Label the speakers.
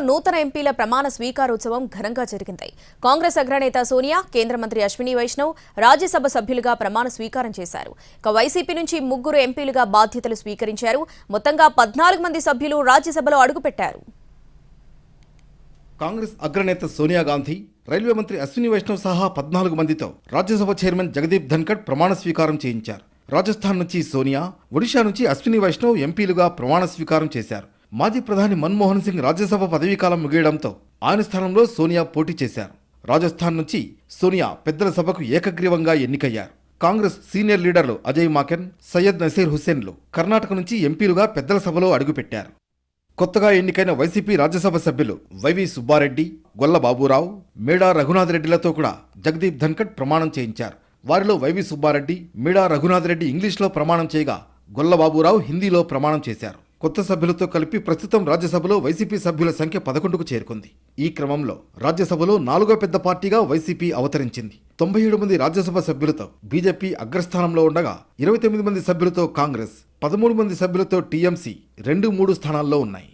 Speaker 1: నూతన ఎంపీల ప్రమాణ స్వీకారోత్సవం ఘనంగా జరిగింది. కాంగ్రెస్ అగ్రనేత సోనియా, కేంద్ర మంత్రి అశ్విని వైష్ణవ్ రాజ్యసభ సభ్యులుగా ప్రమాణ స్వీకారం చేశారు. వైసీపీ నుంచి 3 ఎంపీలుగా బాధ్యతలు స్వీకరించారు. మొత్తంగా 14 మంది సభ్యులు రాజ్యసభలో అడుగుపెట్టారు.
Speaker 2: కాంగ్రెస్ అగ్రనేత సోనియా గాంధీ, రైల్వే మంత్రి అశ్విని వైష్ణవ్ సహా 14 మందితో రాజ్యసభ చైర్మన్ జగదీప్ ధన్కడ్ ప్రమాణ స్వీకారం చేయించారు. రాజస్థాన్ నుంచి సోనియా, ఒడిషా నుంచి అశ్విని వైష్ణవ్ ఎంపీలుగా ప్రమాణ స్వీకారం చేశారు. మాజీ ప్రధాని మన్మోహన్ సింగ్ రాజ్యసభ పదవీకాలం ముగియడంతో ఆయన స్థానంలో సోనియా పోటీ చేశారు. రాజస్థాన్ నుంచి సోనియా పెద్దల సభకు ఏకగ్రీవంగా ఎన్నికయ్యారు. కాంగ్రెస్ సీనియర్ లీడర్లు అజయ్ మాకెన్, సయ్యద్ నసీర్ హుస్సేన్లు కర్ణాటక నుంచి ఎంపీలుగా పెద్దల సభలో అడుగుపెట్టారు. కొత్తగా ఎన్నికైన వైసీపీ రాజ్యసభ సభ్యులు వైవి సుబ్బారెడ్డి, గొల్ల బాబురావు, మేడా రఘునాథ్ రెడ్డిలతో కూడా జగదీప్ ధన్కడ్ ప్రమాణం చేయించారు. వారిలో వైవి సుబ్బారెడ్డి, మేడా రఘునాథ్ రెడ్డి ఇంగ్లీష్లో ప్రమాణం చేయగా గొల్ల బాబురావు హిందీలో ప్రమాణం చేశారు. కొత్త సభ్యులతో కలిపి ప్రస్తుతం రాజ్యసభలో వైసీపీ సభ్యుల సంఖ్య 11కు చేరుకుంది. ఈ క్రమంలో రాజ్యసభలో 4వ పెద్ద పార్టీగా వైసీపీ అవతరించింది. 97 మంది రాజ్యసభ సభ్యులతో బీజేపీ అగ్రస్థానంలో ఉండగా 29 మంది సభ్యులతో కాంగ్రెస్, 13 మంది సభ్యులతో టీఎంసీ 2-3 స్థానాల్లో ఉన్నాయి.